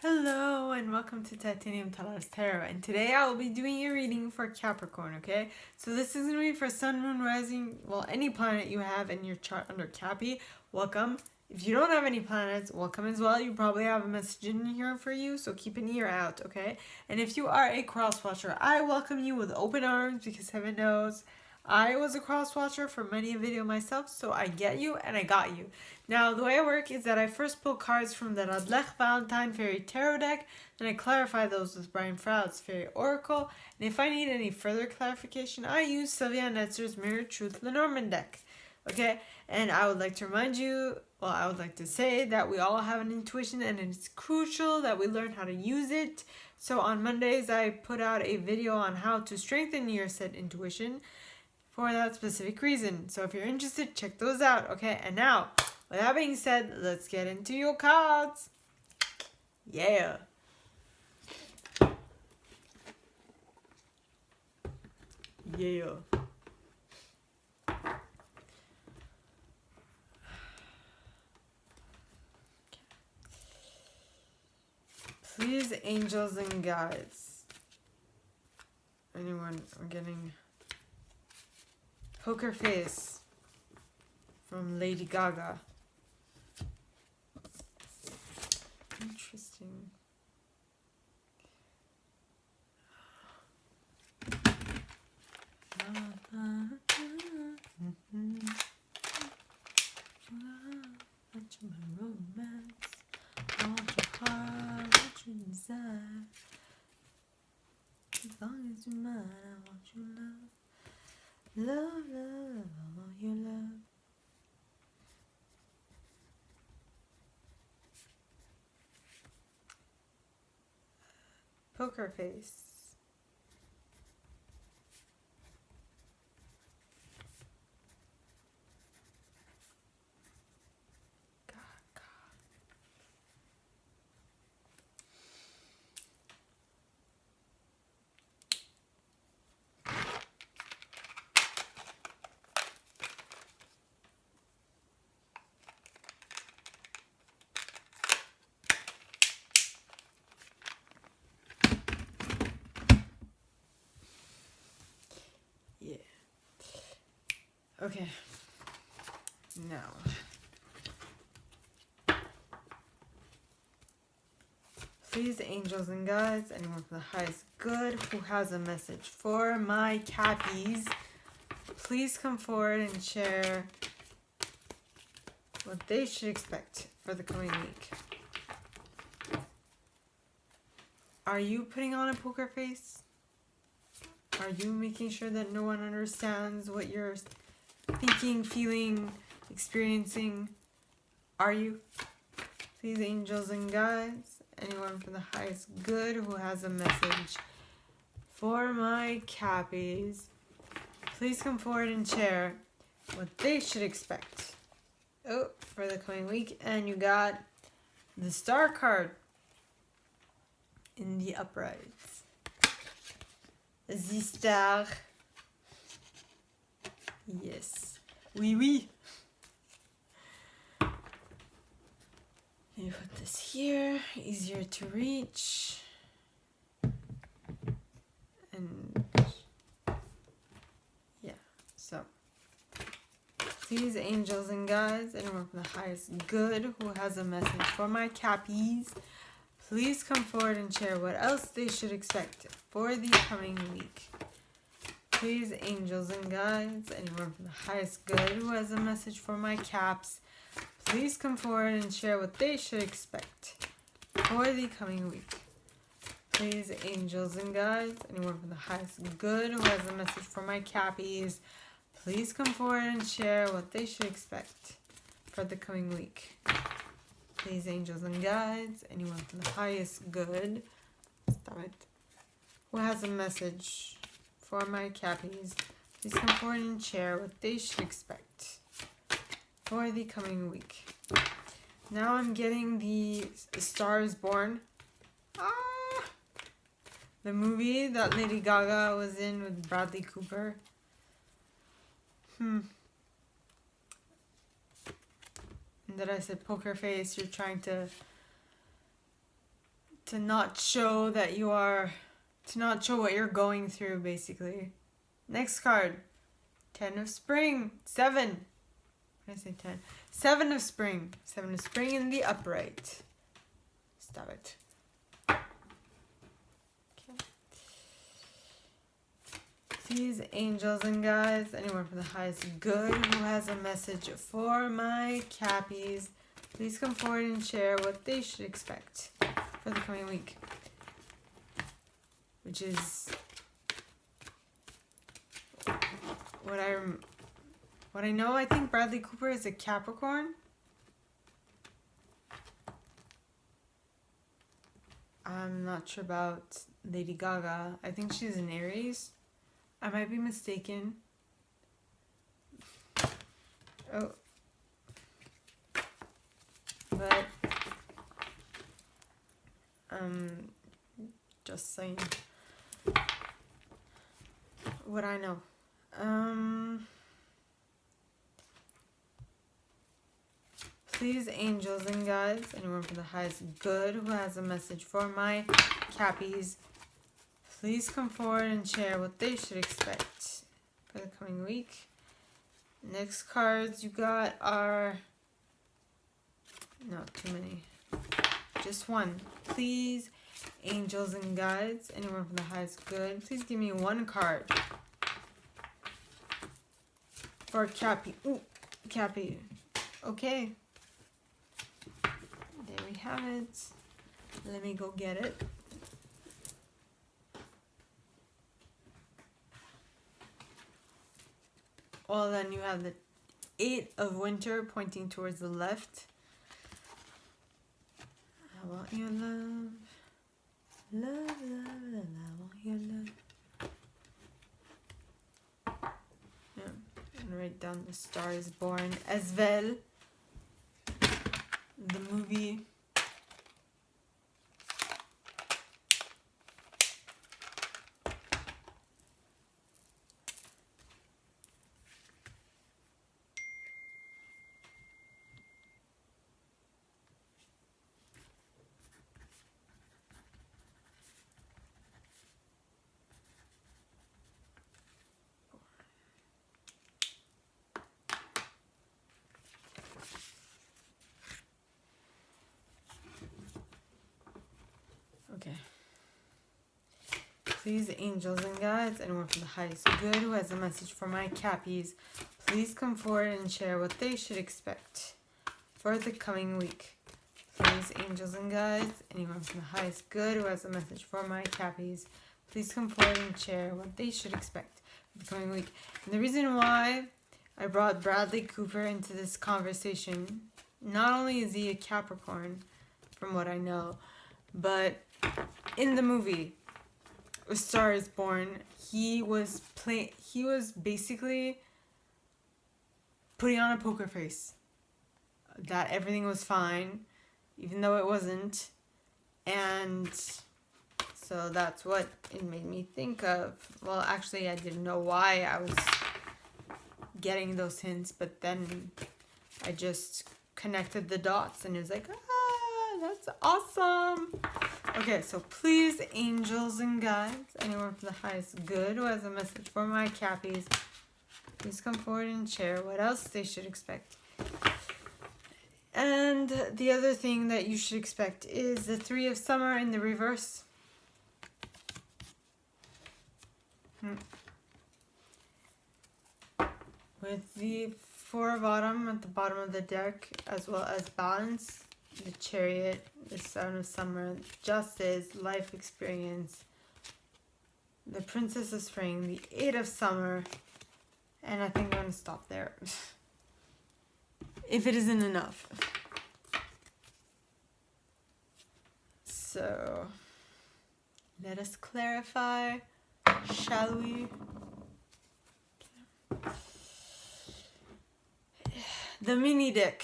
Hello and welcome to Titanium Talas Tarot, and today I will be doing a reading for Capricorn, okay? So this is going to be for Sun, Moon, Rising, well, any planet you have in your chart under Cappy, welcome. If you don't have any planets, welcome as well. You probably have a message in here for you, so keep an ear out, okay? And if you are a cross-watcher, I welcome you with open arms because heaven knows I was a cross-watcher for many a video myself, so I get you and I got you. Now, the way I work is that I first pull cards from the Radlech Valentine Fairy Tarot deck, then I clarify those with Brian Froud's Fairy Oracle, and if I need any further clarification, I use Sylvia Netzer's Mirror Truth Lenormand deck. Okay, and I would like to remind you, well, I would like to say that we all have an intuition and it's crucial that we learn how to use it. So on Mondays, I put out a video on how to strengthen your said intuition for that specific reason. So if you're interested, check those out, okay? And now, with that being said, let's get into your cards. Yeah. Yeah. Please, angels and guides. Anyone? I'm getting Poker Face from Lady Gaga. Interesting. Watch my romance, watch your heart, watch your desire. As long as you're mine, I want your love. Love, love, I want your love. Poker Face. Yeah. Okay. Now. Please, angels and guides, anyone from the highest good who has a message for my Cappies, please come forward and share what they should expect for the coming week. Are you putting on a poker face? Are you making sure that no one understands what you're thinking, feeling, experiencing? Are you? Please, angels and guides, anyone from the highest good who has a message for my Cappies, please come forward and share what they should expect for the coming week. And you got the Star card in the uprights. The Star. Yes. Oui, oui. You put this here, easier to reach. And yeah, so please, angels and guides, anyone from the highest good who has a message for my Cappies, please come forward and share what else they should expect for the coming week. Please, angels and guides, anyone from the highest good who has a message for my Caps, please come forward and share what they should expect for the coming week. Please, angels and guides, anyone from the highest good who has a message for my Cappies, please come forward and share what they should expect for the coming week. Please, angels and guides, anyone from the highest good, stop it, who has a message for my Cappies, please come forward and share what they should expect for the coming week. Now I'm getting the Star is Born. The movie that Lady Gaga was in with Bradley Cooper. And that I said poker face, you're trying to to not show that you are, to not show what you're going through, basically. Next card, 10 of Spring, 7. What did I say 10? 7 of Spring. 7 of Spring in the upright. Stop it. Okay. Please, angels and guides, anyone from the highest good who has a message for my Cappies, please come forward and share what they should expect for the coming week. Which is what I know. I think Bradley Cooper is a Capricorn. I'm not sure about Lady Gaga. I think she's an Aries. I might be mistaken. Oh. But just saying what I know. Please, angels and guides, anyone from the highest good who has a message for my Cappies, please come forward and share what they should expect for the coming week. Next cards you got are, not too many, just one. Please, angels and guides, anyone from the highest good, please give me one card for Cappy. Ooh, Cappy. Okay. There we have it. Let me go get it. Well, then you have the 8 of Winter pointing towards the left. I want your love. Love, love, love, I want your love. Yeah. And write down The Star is Born as well. The movie. Okay. Please, angels and guides, anyone from the highest good who has a message for my Cappies, please come forward and share what they should expect for the coming week. Please, angels and guides, anyone from the highest good who has a message for my Cappies, please come forward and share what they should expect for the coming week. And the reason why I brought Bradley Cooper into this conversation, not only is he a Capricorn, from what I know, but in the movie A Star is Born, he was basically putting on a poker face that everything was fine, even though it wasn't. And so that's what it made me think of. Well, actually, I didn't know why I was getting those hints, but then I just connected the dots and it was like, that's awesome. Okay, so please, angels and guides, anyone from the highest good who has a message for my Cappies, please come forward and share what else they should expect. And the other thing that you should expect is the 3 of Summer in the reverse. With the 4 of Autumn at the bottom of the deck, as well as Balance, the Chariot, the 7 of Summer, Justice, Life Experience, the Princess of Spring, the 8 of Summer, and I think I'm going to stop there. If it isn't enough. So, let us clarify, shall we? The mini deck.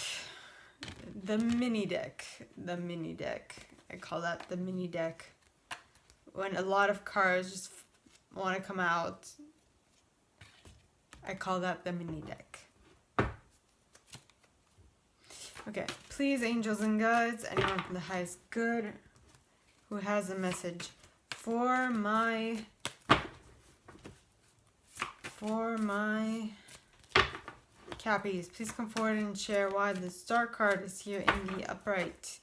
The mini deck. I call that the mini deck. When a lot of cards just want to come out, I call that the mini deck. Okay, please, angels and guides, anyone from the highest good who has a message for my Cappies, please come forward and share why the Star card is here in the upright.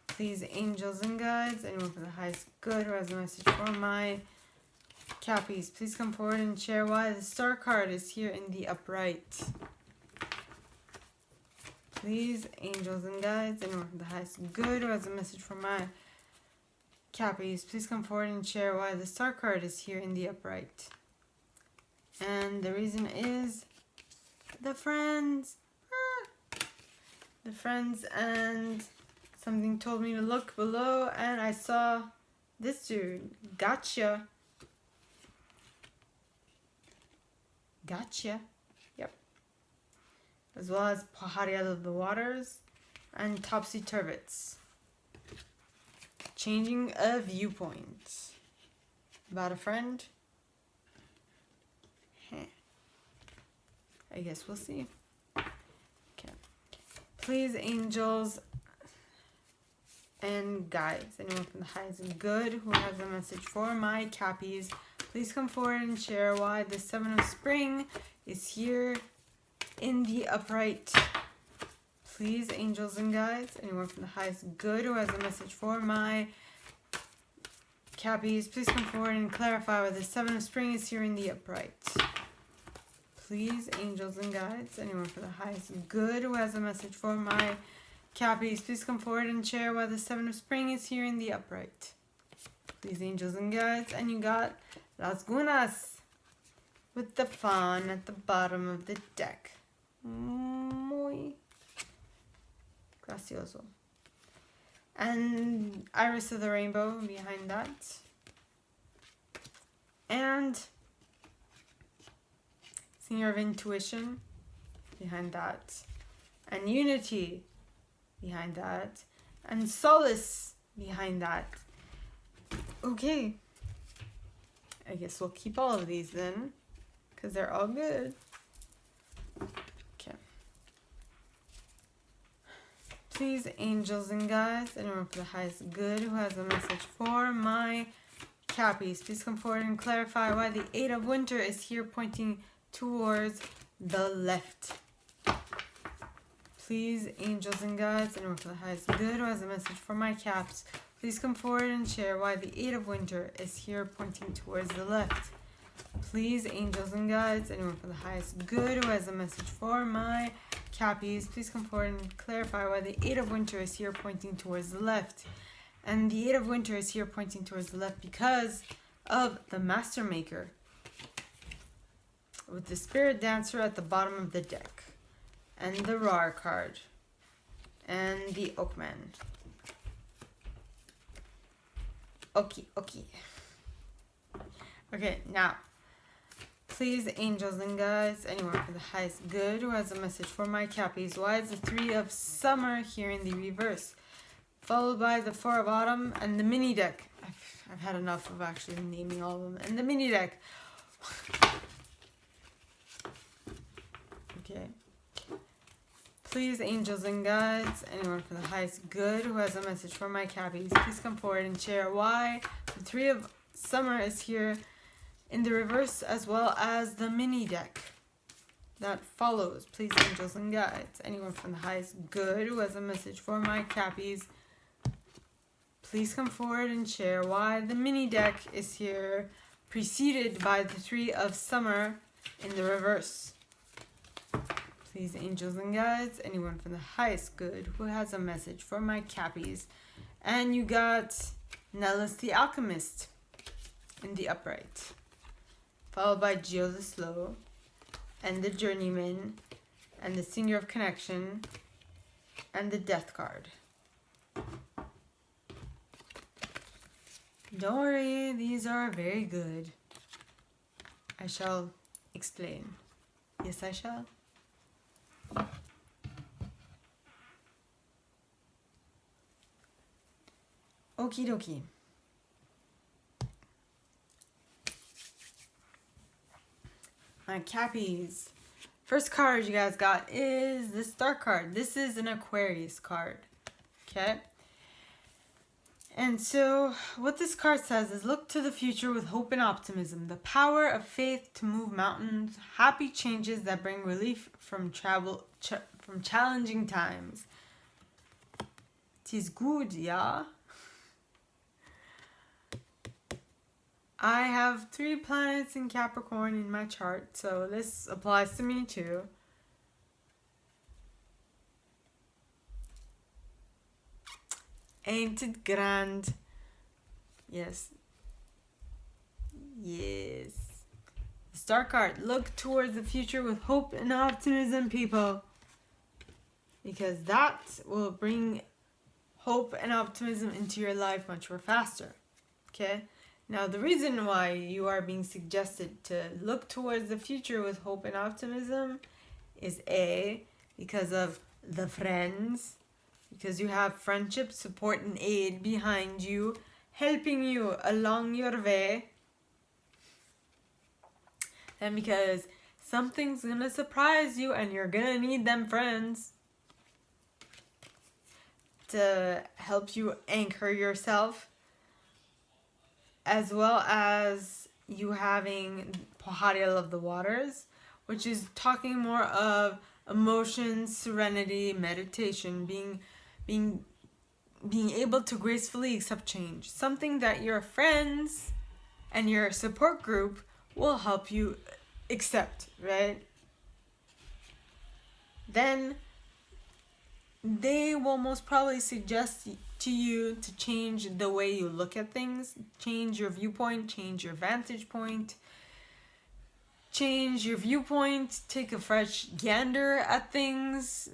Please, angels and guides, anyone for the highest good who has a message for my Cappies, please come forward and share why the Star card is here in the upright. Please, angels and guides, anyone for the highest good who has a message for my Cappies, please come forward and share why the Star card is here in the upright. And the reason is the friends. The friends, and something told me to look below and I saw this dude. Gotcha. Gotcha. Yep. As well as Pahariel of the Waters and Topsy Turvets. Changing a viewpoint. About a friend? I guess we'll see. Okay. Please, angels and guides, anyone from the highest and good who has a message for my Cappies, please come forward and share why the Seven of Spring is here in the upright. Please, angels and guides, anyone from the highest good who has a message for my Cappies, please come forward and clarify why the Seven of Spring is here in the upright. Please, angels and guides, anyone for the highest good who has a message for my Cappies, please come forward and share why the Seven of Spring is here in the upright. Please, angels and guides, and you got Las Gunas with the fawn at the bottom of the deck. Muy gracioso. And Iris of the Rainbow behind that. And Singer of Intuition behind that. And Unity behind that. And Solace behind that. Okay. I guess we'll keep all of these then, because they're all good. Okay. Please, angels and guides, anyone for the highest good who has a message for my Cappies, please come forward and clarify why the Eight of Winter is here pointing towards the left. Please, angels and guides, anyone for the highest good who has a message for my Caps, please come forward and share why the Eight of Winter is here pointing towards the left. Please, angels and guides, anyone for the highest good who has a message for my Cappies, please come forward and clarify why the Eight of Winter is here pointing towards the left. And the Eight of Winter is here pointing towards the left because of the Master Maker, with the Spirit Dancer at the bottom of the deck, and the Rar card, and the Oakman. Okay. Okay, now, please, angels and guides, anyone for the highest good who has a message for my Cappies, why is the Three of Summer here in the reverse? Followed by the Four of Autumn and the mini deck. I've had enough of actually naming all of them. And the mini deck. Okay. Please, angels and guides, anyone for the highest good who has a message for my Cappies, please come forward and share why the Three of Summer is here in the reverse, as well as the mini deck that follows. Please, angels and guides, anyone from the highest good who has a message for my Cappies, please come forward and share why the mini deck is here preceded by the Three of Summer in the reverse. Please, angels and guides, anyone from the highest good who has a message for my Cappies. And you got Nellis the Alchemist in the upright, followed by Geo the Slow, and the Journeyman, and the Singer of Connection, and the Death card. Don't worry, these are very good. I shall explain. Yes, I shall. Okie dokie. My Cappies. First card you guys got is the Star card. This is an Aquarius card. Okay? And so, what this card says is look to the future with hope and optimism. The power of faith to move mountains. Happy changes that bring relief from from challenging times. It is good, yeah. I have 3 planets in Capricorn in my chart, so this applies to me too. Ain't it grand? Yes. Yes. The Star card. Look towards the future with hope and optimism, people. Because that will bring hope and optimism into your life much more faster. Okay? Now, the reason why you are being suggested to look towards the future with hope and optimism is A, because of the friends, because you have friendship, support, and aid behind you, helping you along your way, and because something's gonna surprise you and you're gonna need them friends to help you anchor yourself, as well as you having Pohariel of the Waters, which is talking more of emotions, serenity, meditation, being able to gracefully accept change. Something that your friends and your support group will help you accept, right? Then they will most probably suggest to you to change the way you look at things, change your viewpoint, change your vantage point, change your viewpoint, take a fresh gander at things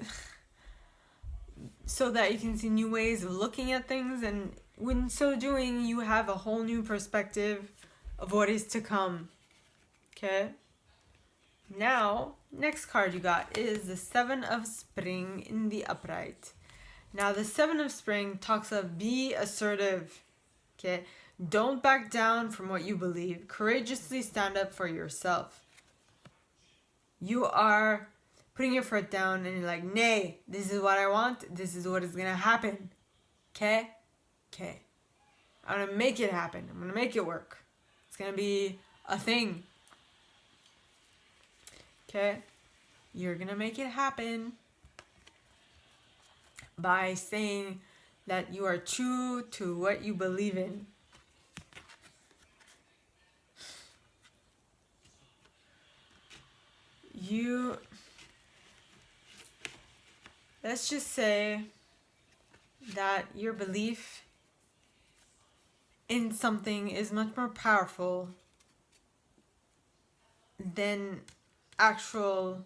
so that you can see new ways of looking at things, and when so doing, you have a whole new perspective of what is to come. Okay? Now, next card you got is the 7 of Spring in the upright. Now, the 7 of Spring talks of be assertive. Okay? Don't back down from what you believe. Courageously stand up for yourself. You are putting your foot down and you're like, nay, this is what I want. This is what is going to happen. Okay? Okay. I'm going to make it happen. I'm going to make it work. It's going to be a thing. Okay? You're going to make it happen by saying that you are true to what you believe in. Let's just say that your belief in something is much more powerful than actual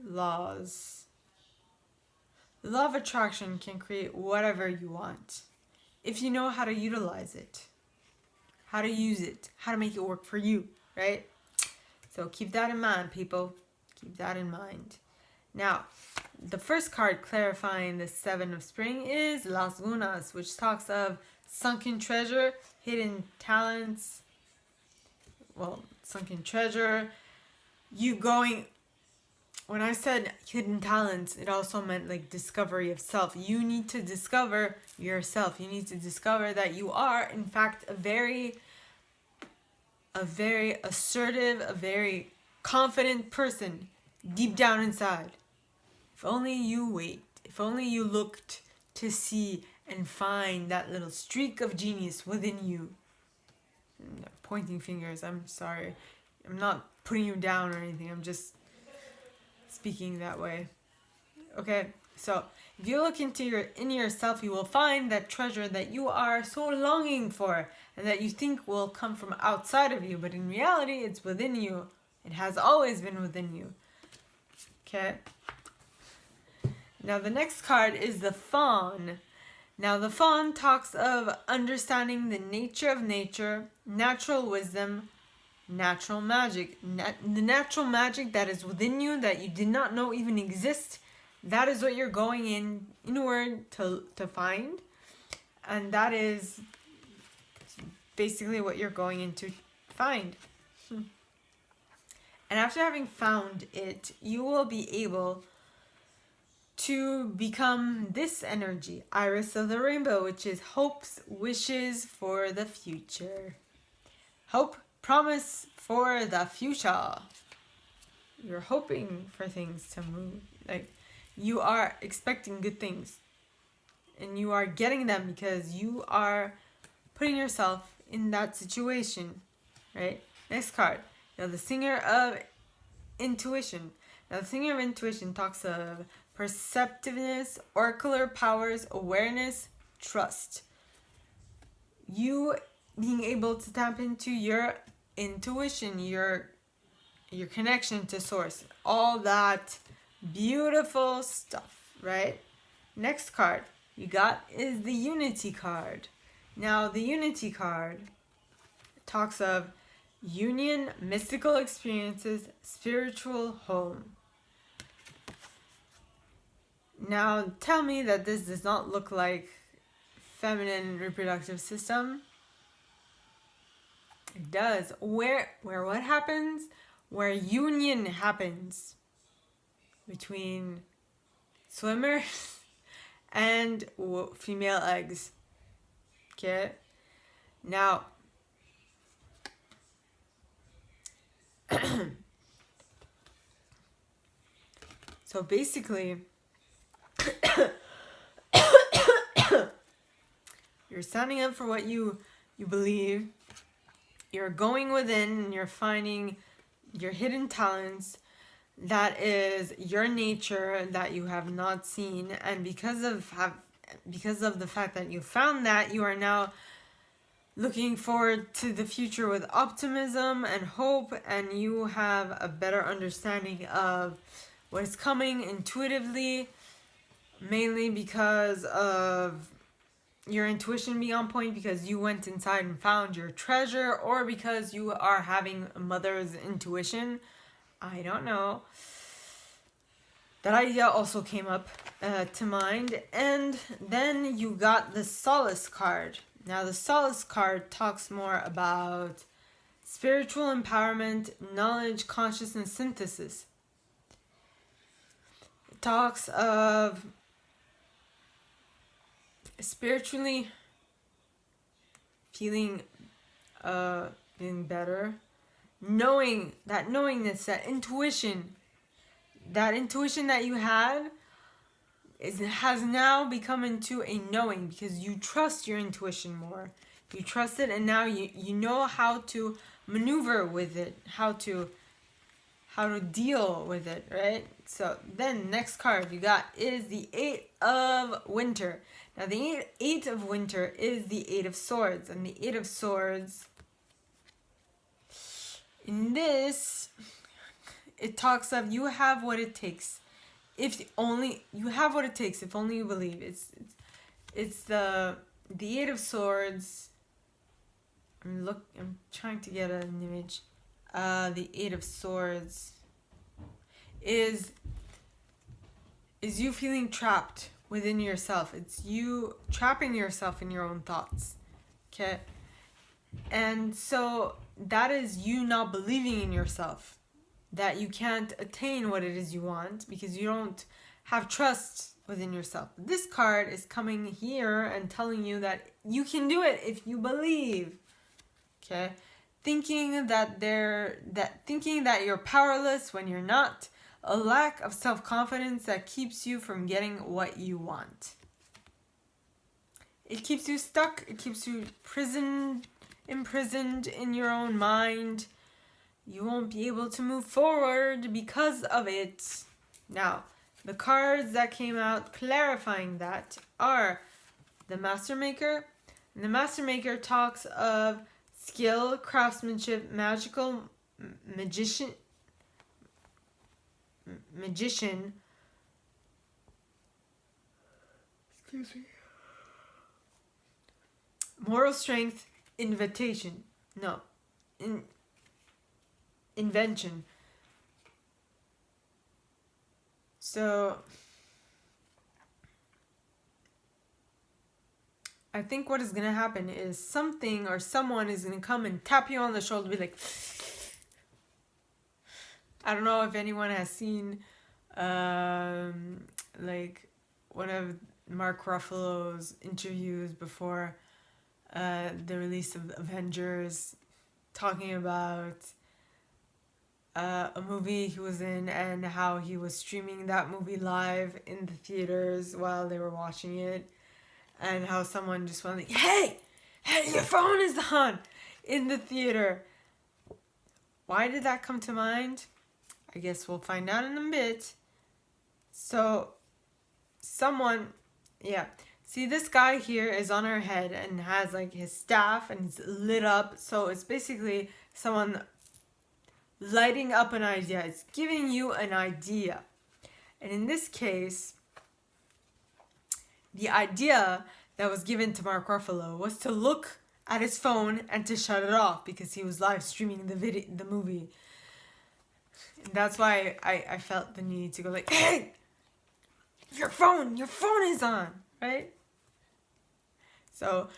laws. The law of attraction can create whatever you want if you know how to utilize it, how to use it, how to make it work for you, right? So keep that in mind, people. Keep that in mind. Now, the first card clarifying the 7 of Spring is Las Lunas, which talks of sunken treasure, hidden talents. Well, sunken treasure. When I said hidden talents, it also meant like discovery of self. You need to discover yourself. You need to discover that you are, in fact, a very assertive, a very confident person deep down inside. If only you wait. If only you looked to see and find that little streak of genius within you. Pointing fingers, I'm sorry. I'm not putting you down or anything. I'm just speaking that way. Okay, so if you look in yourself, you will find that treasure that you are so longing for and that you think will come from outside of you, but in reality, it's within you. It has always been within you. Okay? Now, the next card is the Fawn. Now, the Fawn talks of understanding the nature of nature, natural wisdom, natural magic. The natural magic that is within you that you did not know even exist, that is what you're going inward to find. And that is basically what you're going in to find. And after having found it, you will be able to become this energy, iris of the rainbow, which is hopes, wishes for the future. Hope, promise for the future. You're hoping for things to move. Like, you are expecting good things. And you are getting them because you are putting yourself in that situation. Right? Next card. Now, the Singer of Intuition. Now, the Singer of Intuition talks of perceptiveness, oracular powers, awareness, trust. You being able to tap into your intuition, your connection to source, all that beautiful stuff, right? Next card you got is the Unity card. Now, the Unity card talks of union, mystical experiences, spiritual home. Now, tell me that this does not look like feminine reproductive system. It does. Where what happens? Where union happens between swimmers and female eggs. Okay? Now, so basically, you're standing up for what you believe. You're going within and you're finding your hidden talents. That is your nature that you have not seen, and because of the fact that you found that, you are now looking forward to the future with optimism and hope, and you have a better understanding of what is coming intuitively, mainly because of your intuition being on point, because you went inside and found your treasure, or because you are having a mother's intuition. I don't know. That idea also came up to mind. And then you got the Solace card. Now, the Solace card talks more about spiritual empowerment, knowledge, consciousness synthesis. It talks of spiritually feeling better, knowingness, that intuition that you had has now become into a knowing, because you trust your intuition more. You trust it, and now you know how to maneuver with it, how to deal with it, right? So then next card you got is the Eight of Winter. Now, the Eight of Winter is the Eight of Swords, and the Eight of Swords, in this, it talks of you have what it takes. If only you have what it takes, if only you believe. It's the Eight of Swords. I'm trying to get an image. The Eight of Swords is you feeling trapped within yourself. It's you trapping yourself in your own thoughts. Okay? And so that is you not believing in yourself, that you can't attain what it is you want because you don't have trust within yourself. This card is coming here and telling you that you can do it if you believe. Okay? Thinking that you're powerless when you're not. A lack of self-confidence that keeps you from getting what you want. It keeps you stuck. It keeps you imprisoned in your own mind. You won't be able to move forward because of it. Now, the cards that came out clarifying that are the Master Maker. And the Master Maker talks of skill, craftsmanship, magician, excuse me, moral strength, invention. So I think what is going to happen is something or someone is going to come and tap you on the shoulder, be like, I don't know if anyone has seen like one of Mark Ruffalo's interviews before the release of Avengers, talking about a movie he was in and how he was streaming that movie live in the theaters while they were watching it, and how someone just went like, hey, your phone is on in the theater. Why did that come to mind? I guess we'll find out in a bit. So, someone, yeah. See, this guy here is on our head and has like his staff and it's lit up. So it's basically someone lighting up an idea. It's giving you an idea. And in this case, the idea that was given to Mark Ruffalo was to look at his phone and to shut it off because he was live streaming the movie. And that's why I felt the need to go like, hey, your phone is on, right? So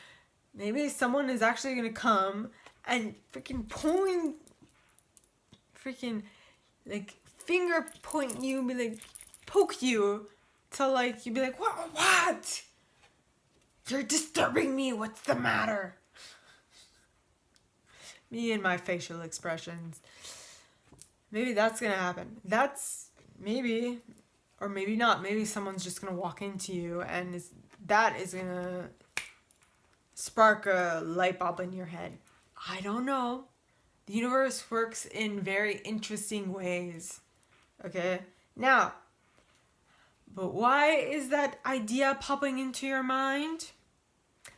maybe someone is actually gonna come and like finger point you, be like poke you till like you'd be like, what? You're disturbing me. What's the matter? Me and my facial expressions. Maybe that's gonna happen. That's maybe, or maybe not. Maybe someone's just gonna walk into you and that is gonna spark a light bulb in your head. I don't know. The universe works in very interesting ways. Okay? Now, but why is that idea popping into your mind?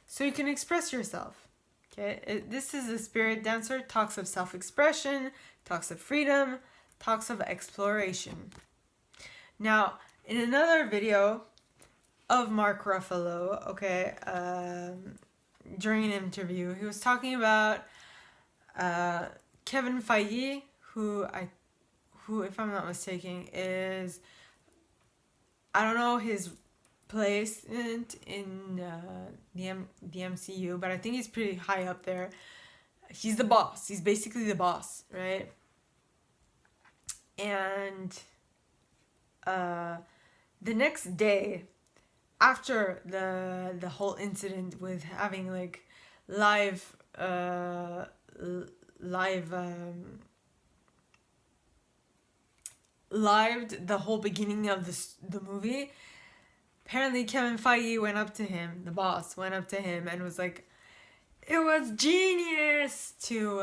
So you can express yourself. Okay? This is a spirit dancer, talks of self-expression, talks of freedom, talks of exploration. Now, in another video of Mark Ruffalo, okay, during an interview, he was talking about Kevin Feige, who, if I'm not mistaken, is, I don't know his placement in the MCU, but I think he's pretty high up there. He's the boss. He's basically the boss, right? And the next day, after the whole incident with having like lived the whole beginning of the movie, apparently Kevin Feige went up to him, the boss went up to him and was like, it was genius to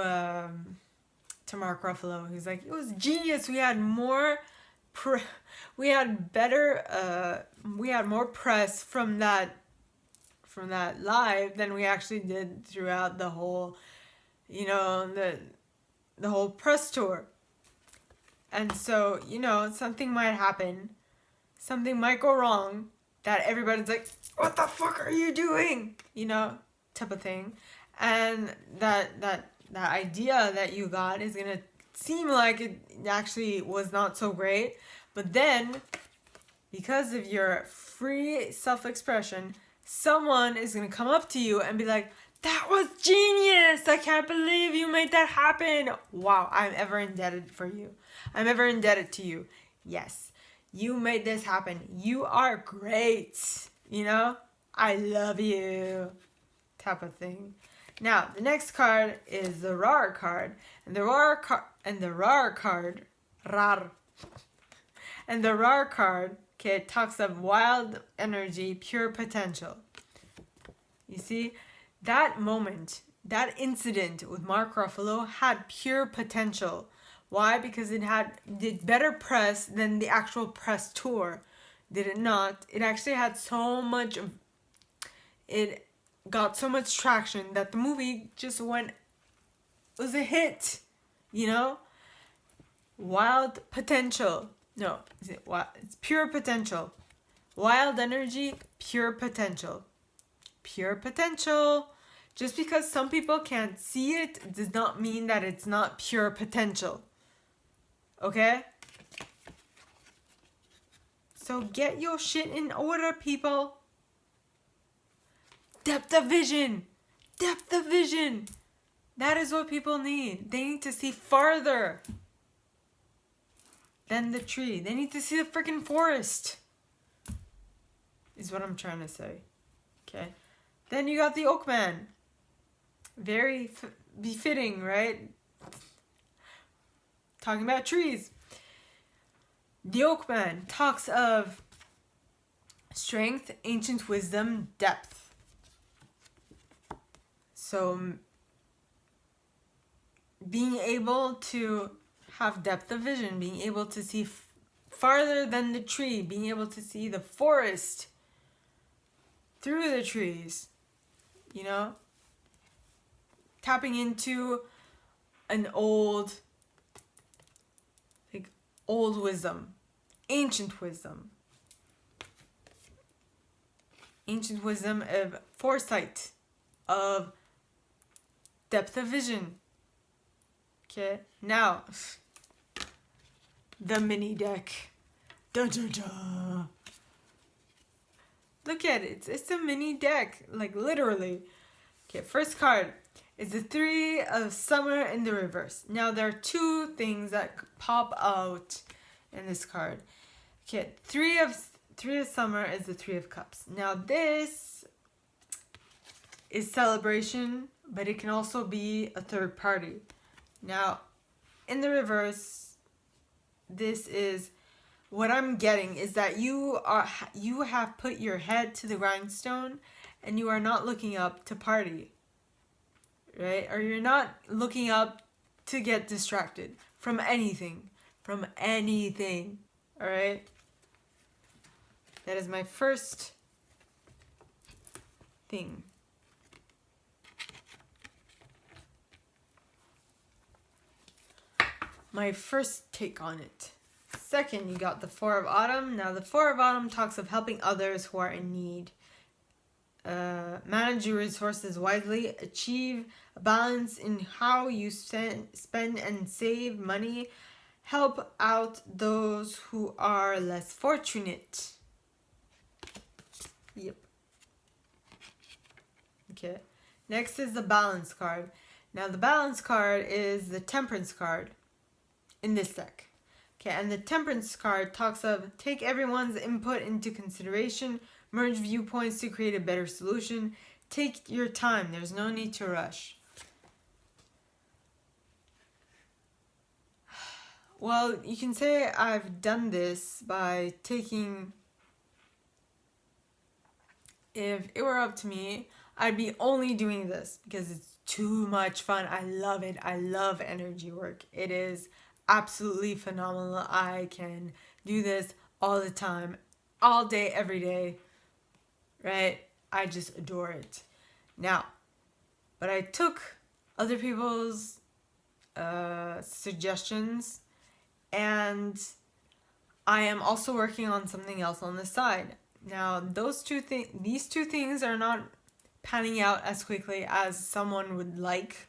Mark Ruffalo. He's like, it was genius. We had more we had more press from that live than we actually did throughout the whole, the whole press tour. And so, something might happen, something might go wrong, that everybody's like, what the fuck are you doing? Type of thing. And that idea that you got is gonna seem like it actually was not so great, but then because of your free self-expression, someone is gonna come up to you and be like, that was genius, I can't believe you made that happen. Wow, I'm ever indebted for you. I'm ever indebted to you. Yes, you made this happen. You are great. I love you, type of thing. Now, the next card is the RAR card. And the RAR card, okay, talks of wild energy, pure potential. You see, that moment, that incident with Mark Ruffalo had pure potential. Why? Because it did better press than the actual press tour. Did it not? It actually had it got so much traction that the movie just was a hit, Wild potential. No, it's pure potential. Wild energy, pure potential. Pure potential. Just because some people can't see it does not mean that it's not pure potential. Okay? So get your shit in order, people. Depth of vision. Depth of vision. That is what people need. They need to see farther than the tree. They need to see the freaking forest. is what I'm trying to say. Okay. Then you got the Oak Man. Very befitting, right? Talking about trees. The Oak Man talks of strength, ancient wisdom, depth. So being able to have depth of vision, being able to see farther than the tree, being able to see the forest through the trees, you know, tapping into an old wisdom, ancient wisdom of foresight, of depth of vision. Okay, now the mini deck. Dun, dun, dun. Look at it. It's a mini deck, like literally. Okay, first card is the Three of Summer in the reverse. Now there are two things that pop out in this card. Okay, Three of Summer is the Three of Cups. Now this is celebration, but it can also be a third party. Now, in the reverse, this is what I'm getting is that you have put your head to the grindstone and you are not looking up to party, right? Or you're not looking up to get distracted from anything, all right? That is my first thing. My first take on it. Second, you got the Four of Autumn. Now, the Four of Autumn talks of helping others who are in need. Manage your resources wisely. Achieve a balance in how you spend and save money. Help out those who are less fortunate. Yep. Okay. Next is the Balance card. Now, the Balance card is the Temperance card in this deck. Okay, and the Temperance card talks of take everyone's input into consideration, merge viewpoints to create a better solution, take your time, there's no need to rush. Well, you can say I've done this by taking, if it were up to me, I'd be only doing this because it's too much fun. I love it. I love energy work. It is absolutely phenomenal. I can do this all the time, all day, every day, right? I just adore it. Now, but I took other people's suggestions and I am also working on something else on the side. Now, these two things are not panning out as quickly as someone would like.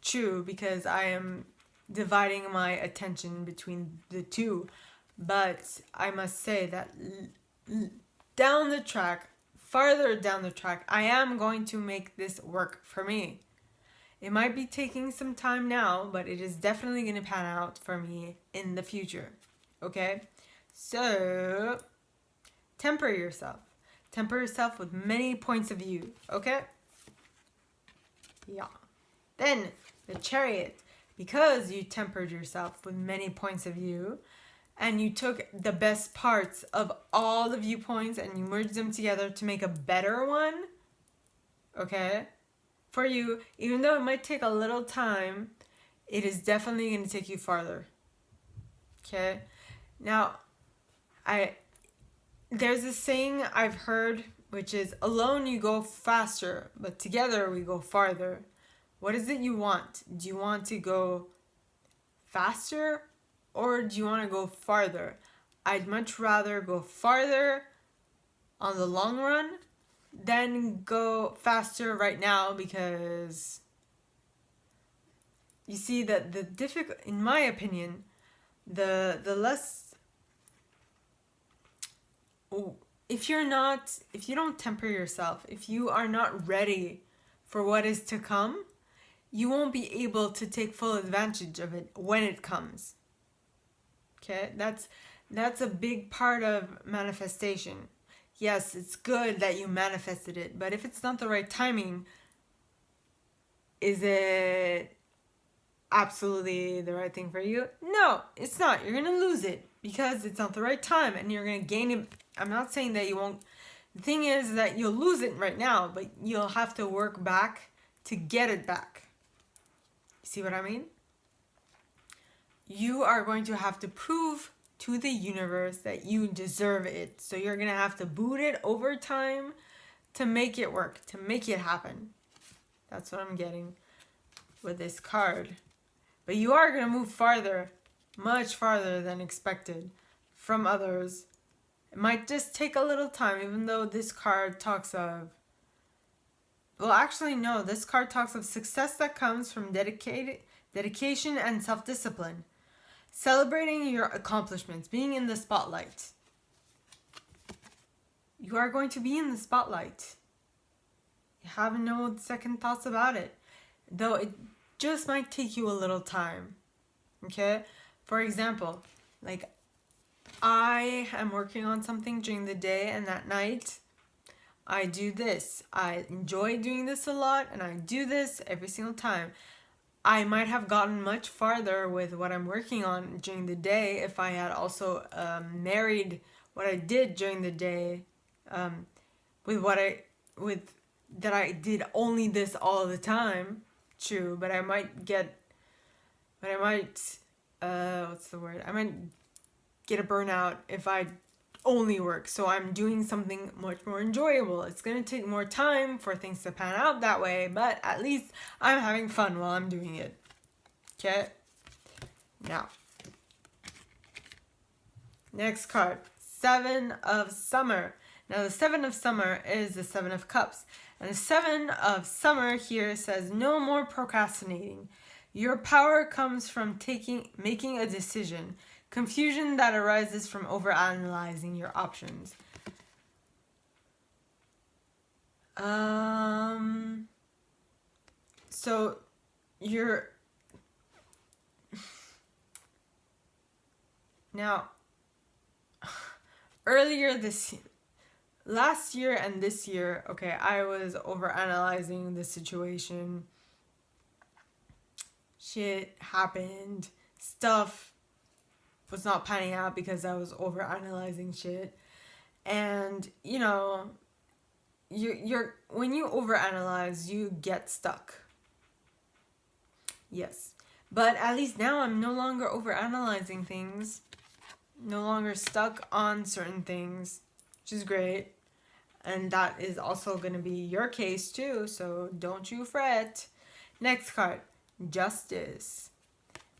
True, because I am dividing my attention between the two. But I must say that down the track, farther down the track, I am going to make this work for me. It might be taking some time now, but it is definitely going to pan out for me in the future. Okay? So, temper yourself. Temper yourself with many points of view. Okay? Yeah. Then, the Chariot. Because you tempered yourself with many points of view, and you took the best parts of all the viewpoints and you merged them together to make a better one, okay? For you, even though it might take a little time, it is definitely going to take you farther, okay? Now, there's this saying I've heard, which is, alone you go faster, but together we go farther. What is it you want? Do you want to go faster or do you want to go farther? I'd much rather go farther on the long run than go faster right now, because you see that the difficult, in my opinion, the less, if you don't temper yourself, if you are not ready for what is to come, you won't be able to take full advantage of it when it comes. Okay, that's a big part of manifestation. yes, it's good that you manifested it, but if it's not the right timing, is it absolutely the right thing for you? No, it's not. You're gonna lose it because it's not the right time, and you're gonna gain it. I'm not saying that you won't. The thing is that you'll lose it right now, but you'll have to work back to get it back. See what I mean? You are going to have to prove to the universe that you deserve it. So you're gonna have to boot it over time to make it work, to make it happen. That's what I'm getting with this card. But you are going to move farther, much farther than expected from others. It might just take a little time, even though this card talks of... Well, actually, no. This card talks of success that comes from dedication and self-discipline. Celebrating your accomplishments, being in the spotlight. You are going to be in the spotlight. You have no second thoughts about it. Though it just might take you a little time. Okay? For example, like I am working on something during the day, and at night I do this. I enjoy doing this a lot, and I do this every single time. I might have gotten much farther with what I'm working on during the day if I had also married what I did during the day with that I did only this all the time. True, but I might what's the word? I might get a burnout if I only work. So I'm doing something much more enjoyable. It's going to take more time for things to pan out that way, but at least I'm having fun while I'm doing it. Okay? Now, next card, Seven of Summer. Now, the Seven of Summer is the Seven of Cups. And the Seven of Summer here says, no more procrastinating. Your power comes from making a decision. Confusion that arises from overanalyzing your options. So you're now last year and this year, okay, I was overanalyzing the situation. Shit happened. Stuff was not panning out because I was overanalyzing shit. And, you know, you're when you overanalyze, you get stuck. Yes. But at least now I'm no longer overanalyzing things. No longer stuck on certain things, which is great. And that is also going to be your case too, so don't you fret. Next card, Justice.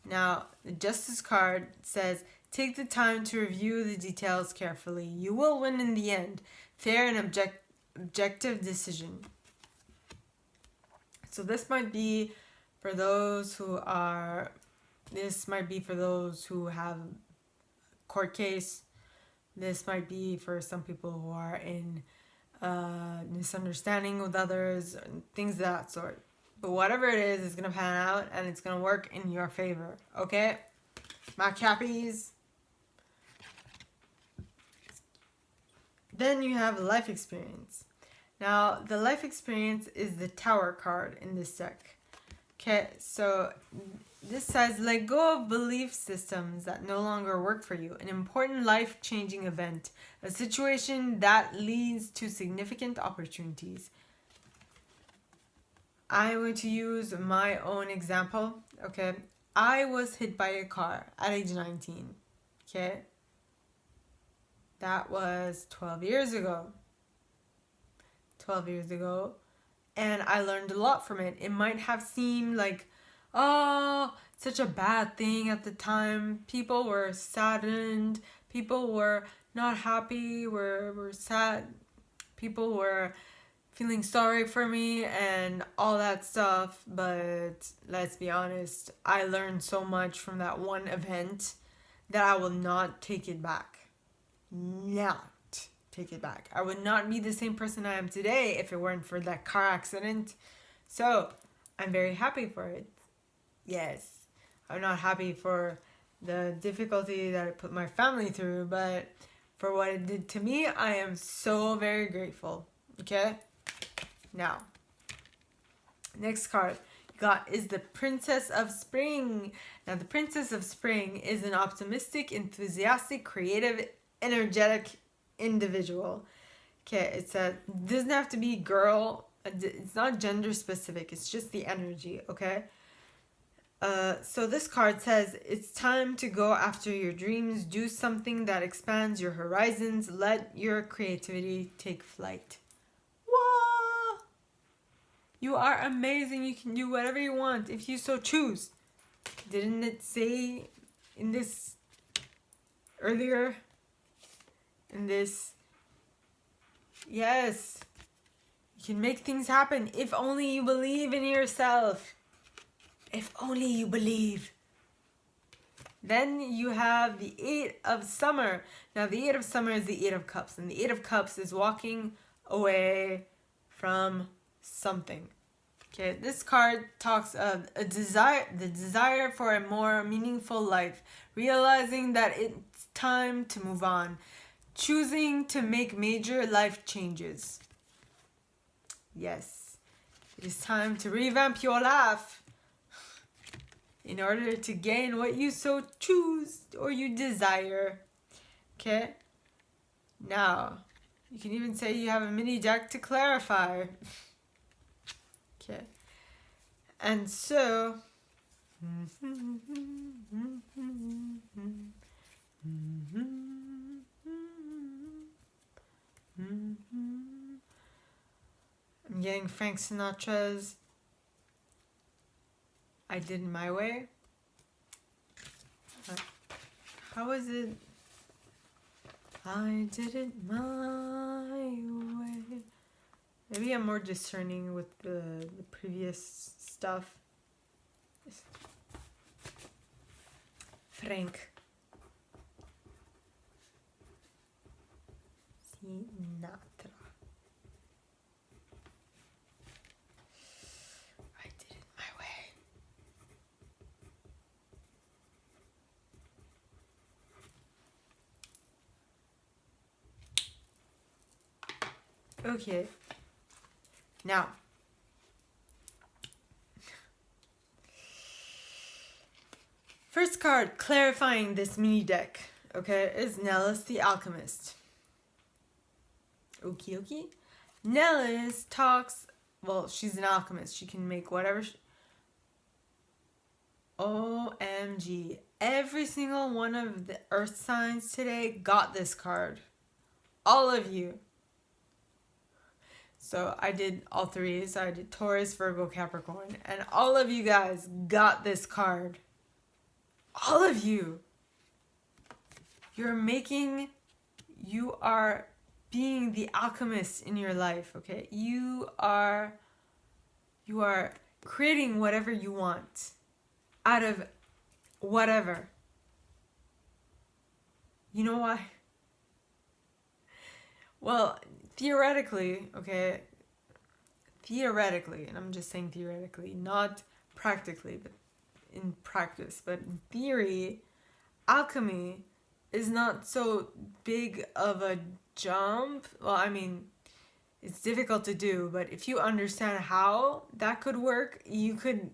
Now, the Justice card says, take the time to review the details carefully. You will win in the end. Fair and objective decision. So this might be for those who have court case. This might be for some people who are in misunderstanding with others, things of that sort. But whatever it is, it's going to pan out and it's going to work in your favor. Okay? My cappies. Then you have life experience. Now, the life experience is the Tower card in this deck. Okay, so this says, let go of belief systems that no longer work for you. An important life-changing event. A situation that leads to significant opportunities. I'm going to use my own example. Okay, I was hit by a car at age 19. Okay, that was 12 years ago. 12 years ago. And I learned a lot from it. It might have seemed like, oh, such a bad thing at the time. People were saddened. People were not happy. Were sad. People were feeling sorry for me and all that stuff. But let's be honest, I learned so much from that one event that I will not take it back. Not take it back. I would not be the same person I am today if it weren't for that car accident. So I'm very happy for it. Yes, I'm not happy for the difficulty that it put my family through, but for what it did to me. I am so very grateful. Okay? Now, next card you got is the Princess of Spring. Now, the Princess of Spring is an optimistic, enthusiastic, creative, energetic individual. Okay, it says doesn't have to be girl. It's not gender specific. It's just the energy. Okay. So this card says it's time to go after your dreams. Do something that expands your horizons. Let your creativity take flight. Whoa! You are amazing. You can do whatever you want if you so choose. Didn't it say in this earlier? In this, yes, you can make things happen if only you believe in yourself. If only you believe. Then you have the Eight of Summer. Now, the Eight of Summer is the Eight of Cups, and the Eight of Cups is walking away from something. Okay, this card talks of the desire for a more meaningful life, realizing that it's time to move on, choosing to make major life changes. Yes, it is time to revamp your life in order to gain what you so choose or you desire. Okay? Now, you can even say you have a mini deck to clarify. Okay. And so, I'm getting Frank Sinatra's I Did It My Way. How was it? I did it my way. Maybe I'm more discerning with the previous stuff. Frank Sinatra. I did it my way. Okay. Now, first card clarifying this mini deck, okay, is Nellis the Alchemist. Okie dokie. Nellis talks, well, she's an alchemist. She can make whatever. OMG. Every single one of the earth signs today got this card. All of you. So I did all three. So I did Taurus, Virgo, Capricorn. And all of you guys got this card. All of you. You are being the alchemist in your life, okay? You are creating whatever you want out of whatever. You know why? Well, theoretically, okay, and I'm just saying theoretically, not practically, but in practice, but in theory, alchemy is not so big of a jump. Well, I mean, it's difficult to do, but if you understand how that could work, you could,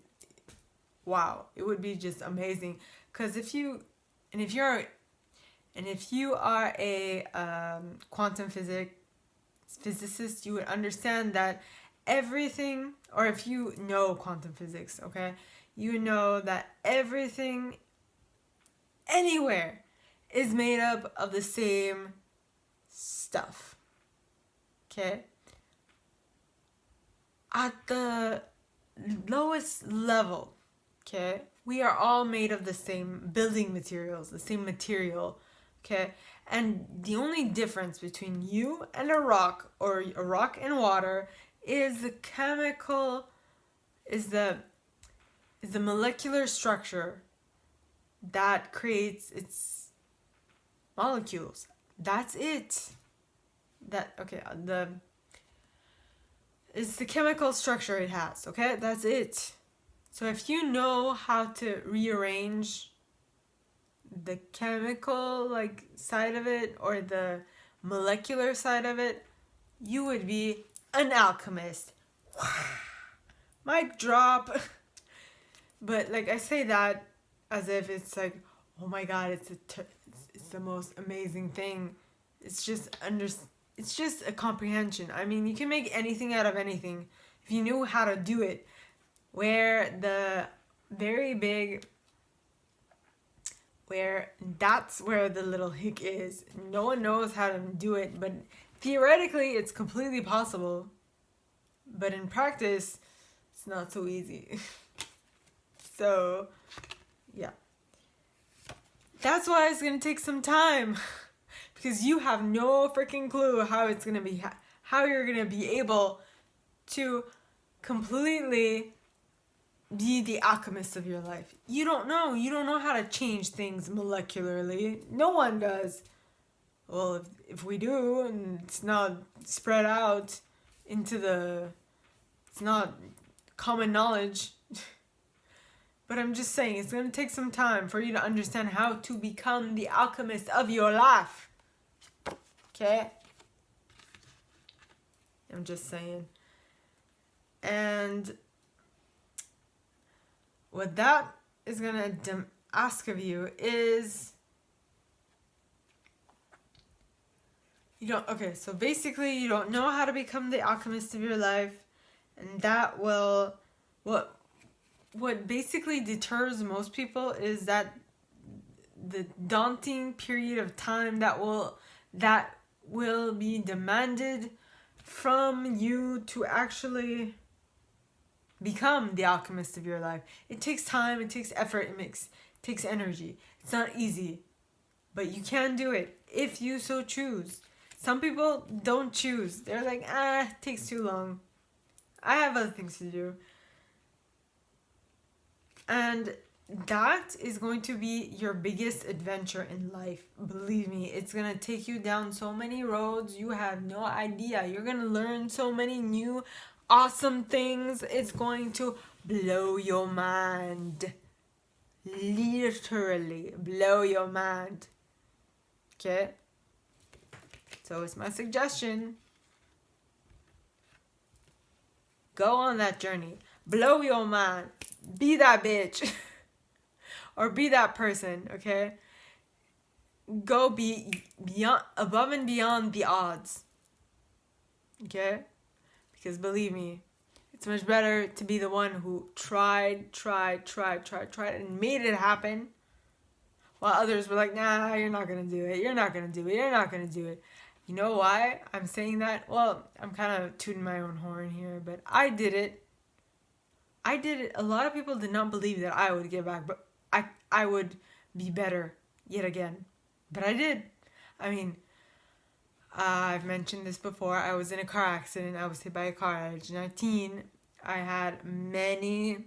wow, it would be just amazing. Because if you are a quantum physicist, you would understand that everything, or if you know quantum physics, okay, you know that everything anywhere is made up of the same stuff. Okay? At the lowest level, okay, we are all made of the same building materials, the same material, okay? And the only difference between you and a rock, or a rock and water, is the molecular structure that creates its molecules. That's it. It's the chemical structure it has, okay? That's it. So if you know how to rearrange the chemical like side of it or the molecular side of it, you would be an alchemist. Mic drop. But like I say that as if it's like, oh my god, it's the most amazing thing. It's just it's just a comprehension. I mean, you can make anything out of anything if you knew how to do it. Where the very big, where that's where the little hick is. No one knows how to do it, but theoretically it's completely possible. But in practice, it's not so easy. So, yeah. That's why it's going to take some time. Because you have no freaking clue how it's going to be, how you're going to be able to completely be the alchemist of your life. You don't know. You don't know how to change things molecularly. No one does. Well, if we do, and it's not spread out into it's not common knowledge. But I'm just saying, it's going to take some time for you to understand how to become the alchemist of your life. Okay? I'm just saying. And what that is going to ask of you is, okay, so basically you don't know how to become the alchemist of your life, and that will, what basically deters most people is that the daunting period of time that will be demanded from you to actually become the alchemist of your life. It takes time, it takes effort, it takes energy. It's not easy, but you can do it if you so choose. Some people don't choose. They're like, it takes too long. I have other things to do. And that is going to be your biggest adventure in life. Believe me, it's going to take you down so many roads. You have no idea. You're going to learn so many new awesome things. It's going to blow your mind. Literally blow your mind. Okay? So it's my suggestion. Go on that journey. Blow your mind. Be that bitch. Or be that person, okay? Go be beyond, above and beyond the odds. Okay? Because believe me, it's much better to be the one who tried, and made it happen. While others were like, nah, you're not going to do it. You're not going to do it. You're not going to do it. You know why I'm saying that? Well, I'm kind of tooting my own horn here, but I did it. A lot of people did not believe that I would get back, but I would be better yet again. But I did. I mean, I've mentioned this before. I was in a car accident. I was hit by a car at age 19. I had many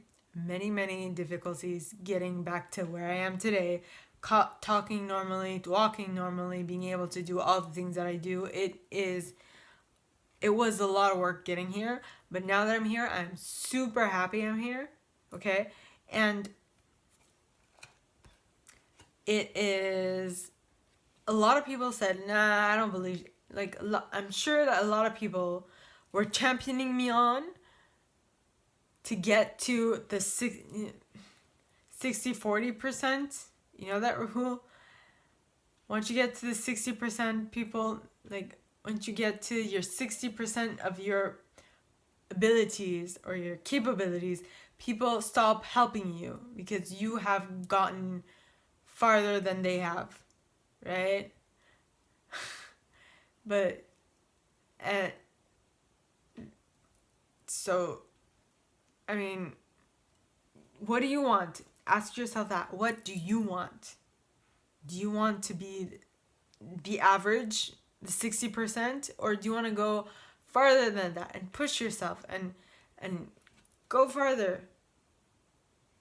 difficulties getting back to where I am today. Talking normally, walking normally, being able to do all the things that I do. It was a lot of work getting here, but now that I'm here, I'm super happy I'm here, okay? And it is, a lot of people said, nah, I don't believe, like, I'm sure that a lot of people were championing me on to get to the 60-40%, you know that rule? Once you get to the 60%, people, like, once you get to your 60% of your abilities or your capabilities, people stop helping you because you have gotten farther than they have, right? But, so, I mean, what do you want? Ask yourself that. What do you want? Do you want to be the average, the 60%, or do you want to go farther than that and push yourself and go farther?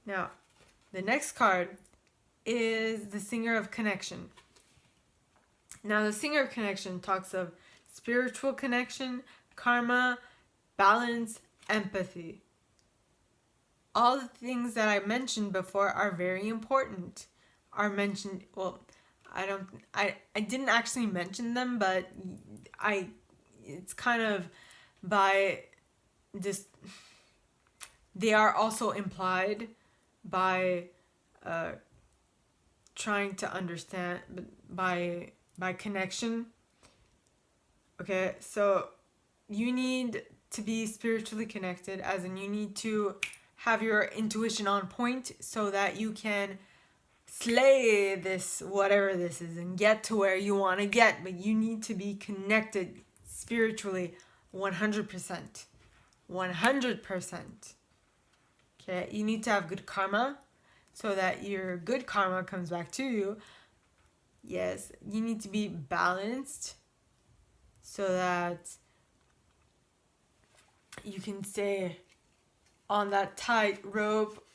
Now, the next card is the Singer of Connection. Now, the Singer of Connection talks of spiritual connection, karma, balance, empathy. All the things that I mentioned before are very important. are mentioned. Well, I didn't actually mention them, but it's kind of by this, they are also implied by trying to understand by connection. Okay, so you need to be spiritually connected, as in you need to have your intuition on point so that you can slay this, whatever this is, and get to where you want to get. But you need to be connected spiritually 100%. 100%. Okay, you need to have good karma so that your good karma comes back to you. Yes, you need to be balanced so that you can stay on that tightrope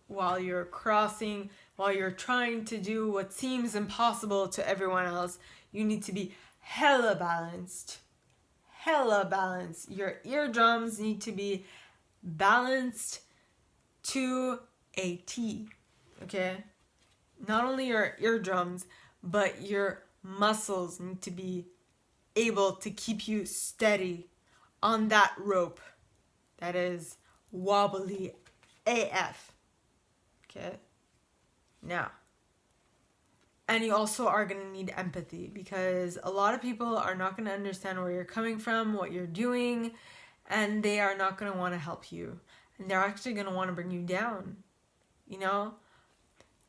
while you're crossing, while you're trying to do what seems impossible to everyone else. You need to be hella balanced. Hella balanced. Your eardrums need to be balanced to a T. Okay? Not only your eardrums, but your muscles need to be able to keep you steady on that rope that is wobbly AF. Okay? Now, and you also are going to need empathy, because a lot of people are not going to understand where you're coming from, what you're doing, and they are not going to want to help you. And they're actually going to want to bring you down, you know?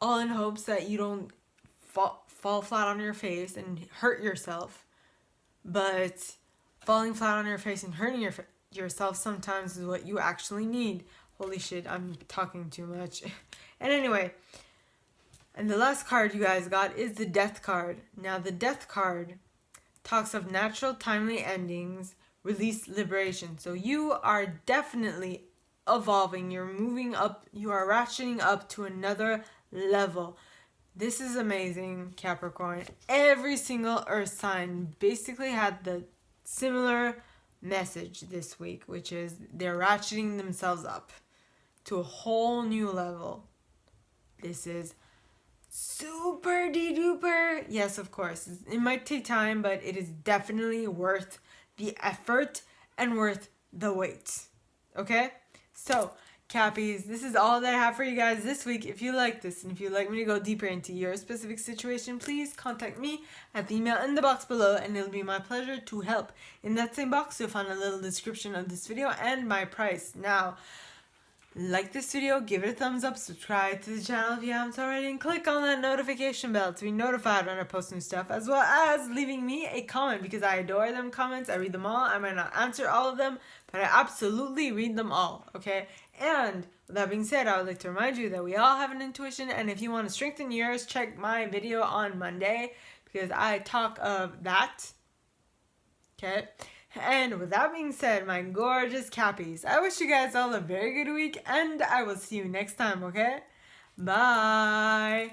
All in hopes that you don't fall flat on your face and hurt yourself. But falling flat on your face and hurting yourself sometimes is what you actually need. Holy shit, I'm talking too much. And anyway, and the last card you guys got is the Death card. Now, the Death card talks of natural, timely endings, release, liberation. So you are definitely evolving. You're moving up. You are ratcheting up to another level. This is amazing, Capricorn. Every single earth sign basically had the similar message this week, which is they're ratcheting themselves up to a whole new level. This is super de-duper. Yes, of course. It might take time, but it is definitely worth the effort and worth the wait. Okay? So, Cappies, this is all that I have for you guys this week. If you like this and if you'd like me to go deeper into your specific situation, please contact me at the email in the box below, and it'll be my pleasure to help. In that same box, you'll find a little description of this video and my price. Now, like this video, give it a thumbs up, subscribe to the channel if you haven't already, and click on that notification bell to be notified when I post new stuff, as well as leaving me a comment, because I adore them comments. I read them all. I might not answer all of them, but I absolutely read them all, okay? And with that being said, I would like to remind you that we all have an intuition, and if you want to strengthen yours, check my video on Monday, because I talk of that, okay? And with that being said, my gorgeous Cappies, I wish you guys all a very good week, and I will see you next time, okay? Bye!